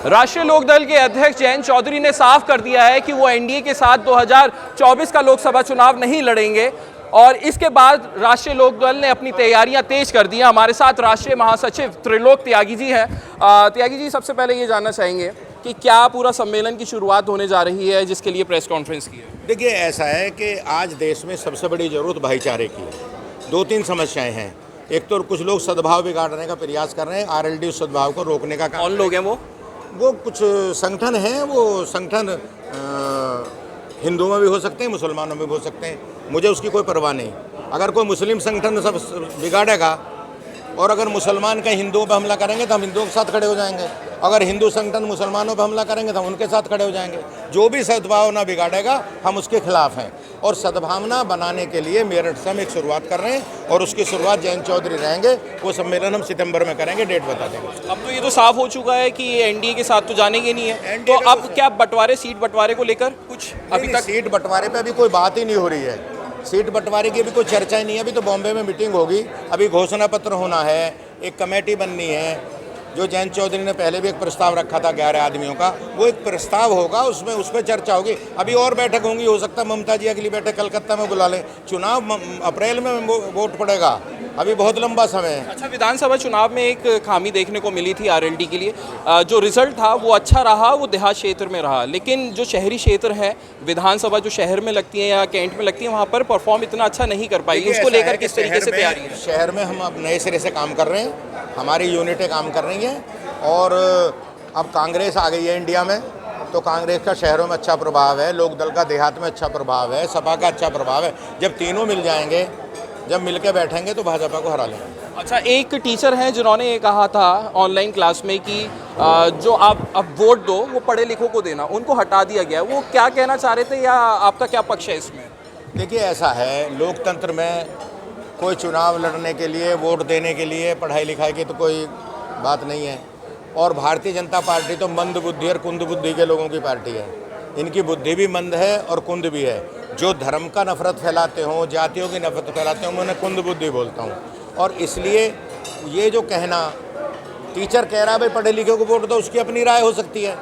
राष्ट्रीय लोकदल के अध्यक्ष जयंत चौधरी ने साफ कर दिया है कि वो एनडीए के साथ 2024 का लोकसभा चुनाव नहीं लड़ेंगे और इसके बाद राष्ट्रीय लोकदल ने अपनी तैयारियां तेज कर दी हैं। हमारे साथ राष्ट्रीय महासचिव त्रिलोक त्यागी जी हैं। त्यागी जी, सबसे पहले ये जानना चाहेंगे कि क्या पूरा सम्मेलन की शुरुआत होने जा रही है जिसके लिए प्रेस कॉन्फ्रेंस की है? देखिए, ऐसा है कि आज देश में सबसे बड़ी ज़रूरत भाईचारे की है। दो तीन समस्याएं हैं। एक तो कुछ लोग सद्भाव बिगाड़ने का प्रयास कर रहे हैं, आरएलडी उस सद्भाव को रोकने का काम। कौन लोग हैं वो कुछ संगठन हैं। वो संगठन हिंदुओं में भी हो सकते हैं, मुसलमानों में भी हो सकते हैं। मुझे उसकी कोई परवाह नहीं। अगर कोई मुस्लिम संगठन सब बिगाड़ेगा और अगर मुसलमान का हिंदुओं पर हमला करेंगे तो हम हिंदुओं के साथ खड़े हो जाएंगे। अगर हिंदू संगठन मुसलमानों पर हमला करेंगे तो हम उनके साथ खड़े हो जाएंगे। जो भी सद्भावना बिगाड़ेगा हम उसके खिलाफ हैं। और सद्भावना बनाने के लिए मेरठ से हम एक शुरुआत कर रहे हैं और उसकी शुरुआत जयंत चौधरी रहेंगे। वो सम्मेलन हम सितंबर में करेंगे, डेट बता देंगे। अब तो ये तो साफ हो चुका है कि ये एनडीए के साथ तो जानेंगे नहीं है, तो अब क्या बंटवारे, सीट बंटवारे को लेकर कुछ अभी तक? सीट बंटवारे पे अभी कोई बात ही नहीं हो रही है। सीट बंटवारे की अभी कोई चर्चा ही नहीं है। अभी तो बॉम्बे में मीटिंग होगी, अभी घोषणा पत्र होना है, एक कमेटी बननी है। जो जयंत चौधरी ने पहले भी एक प्रस्ताव रखा था 11 आदमियों का, वो एक प्रस्ताव होगा, उसमें उस पर चर्चा होगी। अभी और बैठक होंगी, हो सकता है ममता जी अगली बैठक कलकत्ता में बुला लें। चुनाव अप्रैल में वोट पड़ेगा, अभी बहुत लंबा समय है। अच्छा, विधानसभा चुनाव में एक खामी देखने को मिली थी आरएलडी के लिए। जो रिजल्ट था वो अच्छा रहा, वो देहात क्षेत्र में रहा, लेकिन जो शहरी क्षेत्र है, विधानसभा जो शहर में लगती है या कैंट में लगती है, वहाँ पर परफॉर्म इतना अच्छा नहीं कर पाई। उसको लेकर किस तरीके से तैयारी है? शहर में हम अब नए सिरे से काम कर रहे हैं, हमारी यूनिटें काम कर रही हैं और अब कांग्रेस आ गई है इंडिया में, तो कांग्रेस का शहरों में अच्छा प्रभाव है, लोकदल का देहात में अच्छा प्रभाव है, सपा का अच्छा प्रभाव है। जब तीनों मिल जाएंगे, जब मिलके बैठेंगे तो भाजपा को हरा लेंगे। अच्छा, एक टीचर हैं जिन्होंने ये कहा था ऑनलाइन क्लास में कि जो आप अब वोट दो वो पढ़े लिखों को देना, उनको हटा दिया गया। वो क्या कहना चाह रहे थे या आपका क्या पक्ष है इसमें? देखिए, ऐसा है, लोकतंत्र में कोई चुनाव लड़ने के लिए, वोट देने के लिए पढ़ाई लिखाई की तो कोई बात नहीं है। और भारतीय जनता पार्टी तो मंद बुद्धि और कुंद बुद्धि के लोगों की पार्टी है। इनकी बुद्धि भी मंद है और कुंद भी है। जो धर्म का नफरत फैलाते हों, जातियों की नफरत फैलाते हों, मैं उन्हें कुंद बुद्धि बोलता हूँ। और इसलिए ये जो कहना, टीचर कह रहा है भाई पढ़े लिखे को वोट दो, उसकी अपनी राय हो सकती है।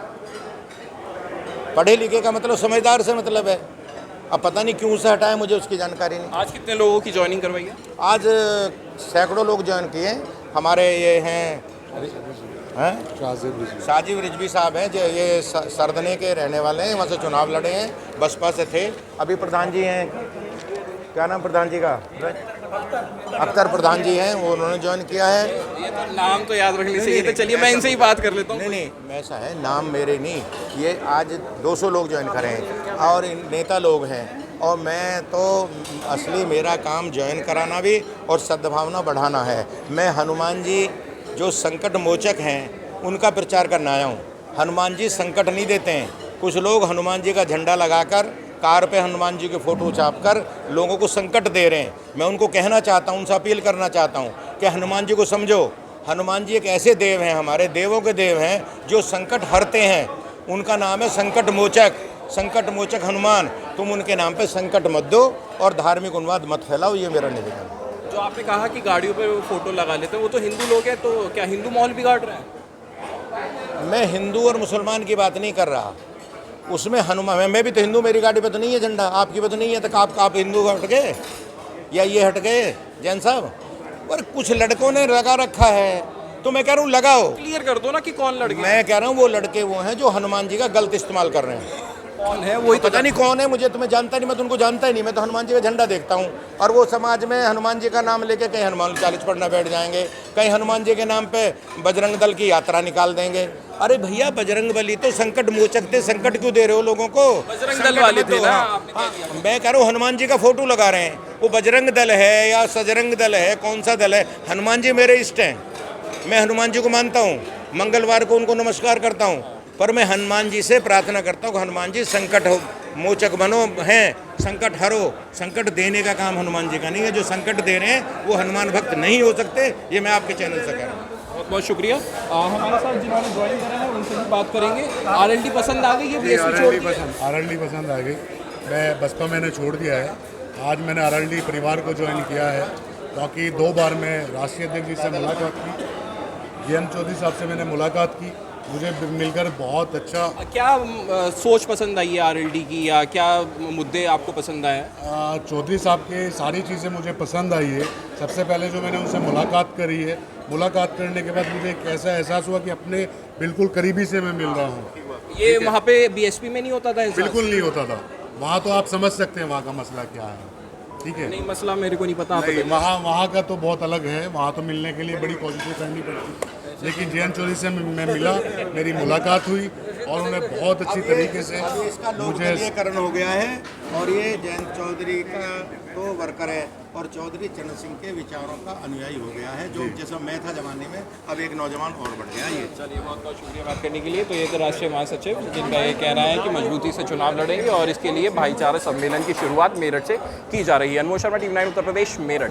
पढ़े लिखे का मतलब समझदार से मतलब है। अब पता नहीं क्यों से हटाए, मुझे उसकी जानकारी नहीं। आज कितने लोगों की ज्वाइनिंग करवाई है? आज सैकड़ों लोग ज्वाइन किए। हमारे ये हैं साजिब रिजवी साहब हैं, जो ये सरदने के रहने वाले हैं, वहाँ से चुनाव लड़े हैं, बसपा से थे। अभी प्रधान जी हैं, क्या नाम प्रधान जी का? अख्तर प्रधान जी हैं, वो उन्होंने ज्वाइन किया है। ये तो नाम तो याद रखने से, ये तो चलिए मैं इनसे ही बात कर लेता हूँ। नहीं, ऐसा है, नाम मेरे नहीं, ये आज 200 लोग ज्वाइन करे हैं और नेता लोग हैं। और मैं तो असली मेरा काम ज्वाइन कराना भी और सद्भावना बढ़ाना है। मैं हनुमान जी जो संकट मोचक हैं उनका प्रचार करना आया हूँ। हनुमान जी संकट नहीं देते हैं। कुछ लोग हनुमान जी का झंडा लगाकर कार पे हनुमान जी के फोटो छापकर लोगों को संकट दे रहे हैं। मैं उनको कहना चाहता हूँ, उनसे अपील करना चाहता हूँ कि हनुमान जी को समझो। हनुमान जी एक ऐसे देव हैं, हमारे देवों के देव हैं, जो संकट हरते हैं। उनका नाम है संकट मोचक, संकट मोचक हनुमान। तुम उनके नाम पे संकट मत दो और धार्मिक उन्माद मत फैलाओ, ये मेरा निवेदन है। जो आपने कहा कि गाड़ियों पे वो फोटो लगा लेते हैं, वो तो हिंदू लोग हैं, तो क्या हिंदू माहौल बिगाड़ रहे हैं? मैं हिंदू और मुसलमान की बात नहीं कर रहा। उसमें हनुमान, मैं भी तो हिंदू, मेरी गाड़ी पे तो नहीं है झंडा, आपकी पे तो नहीं है, तो आप हिंदू हट गए या ये हट गए जैन साहब? और कुछ लड़कों ने लगा रखा है, तो मैं कह रहा हूँ लगाओ। क्लियर कर दो ना कि कौन लड़के। मैं कह रहा हूँ वो लड़के वो हैं जो हनुमान जी का गलत इस्तेमाल कर रहे हैं। कौन है? वही तो पता नहीं कौन है, मुझे तुम्हें जानता नहीं, मैं तो उनको जानता ही नहीं। मैं तो हनुमान जी का झंडा देखता हूँ और वो समाज में हनुमान जी का नाम लेके कहीं हनुमान 40 पढ़ना बैठ जाएंगे, कहीं हनुमान जी के नाम पे बजरंग दल की यात्रा निकाल देंगे। अरे भैया, बजरंग बली तो संकट मोचक थे, संकट क्यों दे रहे हो लोगों को? बजरंग दल वाले थे ना? मैं कह रहा हूँ हनुमान जी का फोटो लगा रहे हैं, वो बजरंग दल है या सजरंग दल है, कौन सा दल है? हनुमान जी मेरे इष्ट हैं, मैं हनुमान जी को मानता हूँ, मंगलवार को उनको नमस्कार करता हूँ। पर मैं हनुमान जी से प्रार्थना करता हूँ कि हनुमान जी संकट मोचक बनो हैं, संकट हरो। संकट देने का काम हनुमान जी का नहीं है। जो संकट दे रहे हैं वो हनुमान भक्त नहीं हो सकते। ये मैं आपके चैनल से कह रहा हूँ। बहुत बहुत शुक्रिया। हमारे साथ जिन्होंने ज्वाइन करा है उनसे भी बात करेंगे। आरएलडी पसंद आ गई है? आरएलडी पसंद आ गई। मैं बसपा मैंने छोड़ दिया है। आज मैंने आरएलडी परिवार को ज्वाइन किया है, बाकी 2 बार मैं राष्ट्रीय अध्यक्ष जी से मुलाकात की, जयंत चौधरी साहब से मैंने मुलाकात की, मुझे मिलकर बहुत अच्छा। क्या सोच पसंद आई है आरएलडी की, या क्या मुद्दे आपको पसंद आए? चौधरी साहब के सारी चीज़ें मुझे पसंद आई है। सबसे पहले जो मैंने उनसे मुलाकात करी है, मुलाकात करने के बाद मुझे एक ऐसा एहसास हुआ कि अपने बिल्कुल करीबी से मैं मिल रहा हूँ। ये वहाँ पे बीएसपी में नहीं होता था ऐसा? बिल्कुल नहीं होता था। वहाँ तो आप समझ सकते हैं वहाँ का मसला क्या है, ठीक है। नहीं, मसला मेरे को नहीं पता। आप नहीं, बताइए। वहाँ का तो बहुत अलग है। वहाँ तो मिलने के लिए बड़ी कोशिशें करनी पड़ती, लेकिन जयंत चौधरी से मैं मिला, मेरी मुलाकात हुई और उन्हें बहुत अच्छी तरीके से इसका मुझे लोकप्रियकरण हो गया है और ये जयंत चौधरी का तो वर्कर है और चौधरी चरण सिंह के विचारों का अनुयायी हो गया है, जो जैसा मैं था जमाने में अब एक नौजवान और बढ़ गया ये। चलिए, बहुत बहुत शुक्रिया बात करने के लिए। तो ये तो राष्ट्रीय महासचिव जिनका ये कहना है कि मजबूती से चुनाव लड़ेंगे और इसके लिए भाईचारा सम्मेलन की शुरुआत मेरठ से की जा रही है। अनमोल शर्मा, टीवी 9 उत्तर प्रदेश, मेरठ।